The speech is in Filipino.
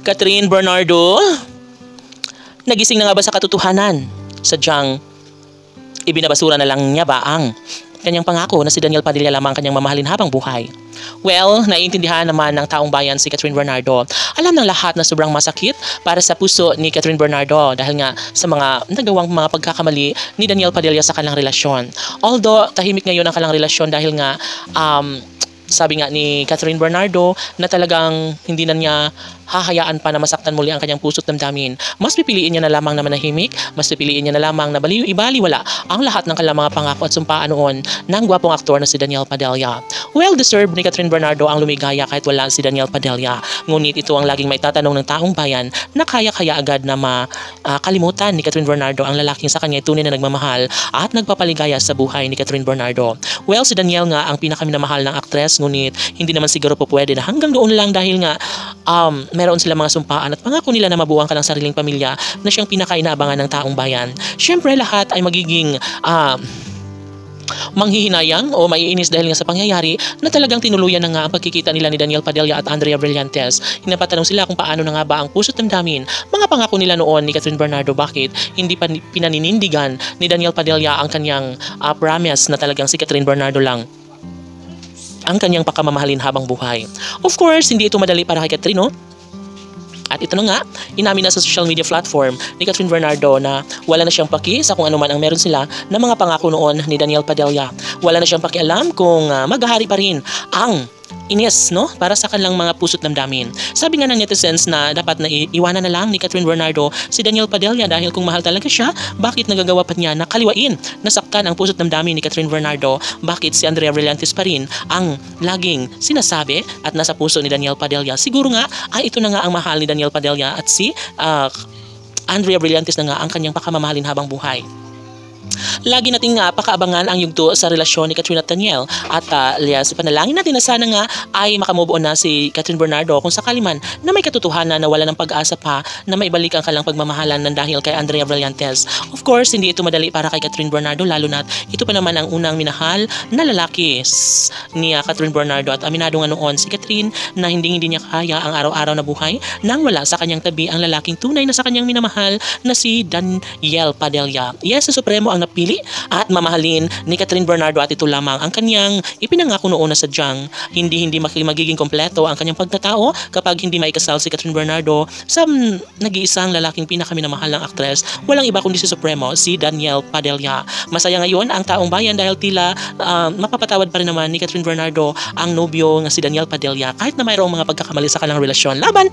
Catherine Bernardo, nagising na nga ba sa katotohanan? Sadyang ibinabasura na lang niya ba ang kanyang pangako na si Daniel Padilla lamang kanyang mamahalin habang buhay? Well, naiintindihan naman ng taong bayan si Catherine Bernardo. Alam ng lahat na sobrang masakit para sa puso ni Catherine Bernardo dahil nga sa mga nagawang mga pagkakamali ni Daniel Padilla sa kanilang relasyon. Although tahimik ngayon ang kanilang relasyon dahil nga sabi nga ni Catherine Bernardo na talagang hindi na niya hahayaan pa na masaktan muli ang kanyang puso't damdamin. Mas pipiliin niya na lamang na manahimik, mas pipiliin niya na lamang na ibaliwala ang lahat ng kanilang mga pangako at sumpaan noon ng gwapong aktor na si Daniel Padilla. Well deserved ni Catherine Bernardo ang lumigaya kahit wala si Daniel Padilla. Ngunit ito ang laging may tatanong ng taong bayan na kaya-kaya agad na makalimutan ni Catherine Bernardo ang lalaking sa kanya tunay na nagmamahal at nagpapaligaya sa buhay ni Catherine Bernardo. Well, si Daniel nga ang pinakaminamahal ng aktres, ngunit hindi naman siguro po pwede na hanggang doon lang dahil nga meron sila mga sumpaan at pangako nila na mabuo ang kanilang sariling pamilya na siyang pinakainaabangan ng taong bayan. Siyempre lahat ay magiging manghihinayang o maiinis dahil nga sa pangyayari na talagang tinuluyan na nga ang pagkikita nila ni Daniel Padilla at Andrea Brillantes. Hinapatanong sila kung paano na nga ba ang puso't damdamin, mga pangako nila noon ni Catherine Bernardo, bakit hindi pa pinaninindigan ni Daniel Padilla ang kanyang promise na talagang si Catherine Bernardo lang ang kanyang pakamamahalin habang buhay. Of course, hindi ito madali para kay Catherine, no? At ito na nga, inamin na sa social media platform ni Catherine Bernardo na wala na siyang paki sa kung ano man ang meron sila na mga pangako noon ni Daniel Padilla. Wala na siyang pakialam kung maghahari pa rin ang inis, no? Para sa kanilang mga puso't damdamin. Sabi nga ng netizens na dapat na iwanan na lang ni Catherine Bernardo si Daniel Padilla dahil kung mahal talaga siya, bakit nagagawa pa niya na kaliwain, nasaktan ang puso't damdamin ni Catherine Bernardo? Bakit si Andrea Brillantes pa rin ang laging sinasabi at nasa puso ni Daniel Padilla? Siguro nga ay ito na nga ang mahal ni Daniel Padilla at si Andrea Brillantes na nga ang kanyang pakamamahalin habang buhay. Lagi nating pakaabangan ang yugto sa relasyon ni Catherine at Daniel at panalangin natin na sana nga ay makamove on na si Catherine Bernardo kung sakali man na may katotohanan na wala ng pag-asa pa na maibalik ang kalang pagmamahalan ng dahil kay Andrea Brillantes. Of course, hindi ito madali para kay Catherine Bernardo lalo na ito pa naman ang unang minahal na lalaki ni Catherine Bernardo at aminado nga noon si Catherine na hindi niya kaya ang araw-araw na buhay nang wala sa kanyang tabi ang lalaking tunay na sa kanyang minamahal na si Daniel Padilla. Yes, sa Supremo ang napili at mamahalin ni Catherine Bernardo at ito lamang ang kanyang ipinangako noon na sadyang hindi magiging kompleto ang kanyang pagtatao kapag hindi maikasal si Catherine Bernardo sa nag-iisang lalaking pinakaminamahal ng aktres, walang iba kundi si Supremo, si Daniel Padilla. Masaya ngayon ang taong bayan dahil tila mapapatawad pa rin naman ni Catherine Bernardo ang nobyo nga si Daniel Padilla kahit na mayroong mga pagkakamali sa kanilang relasyon. Laban!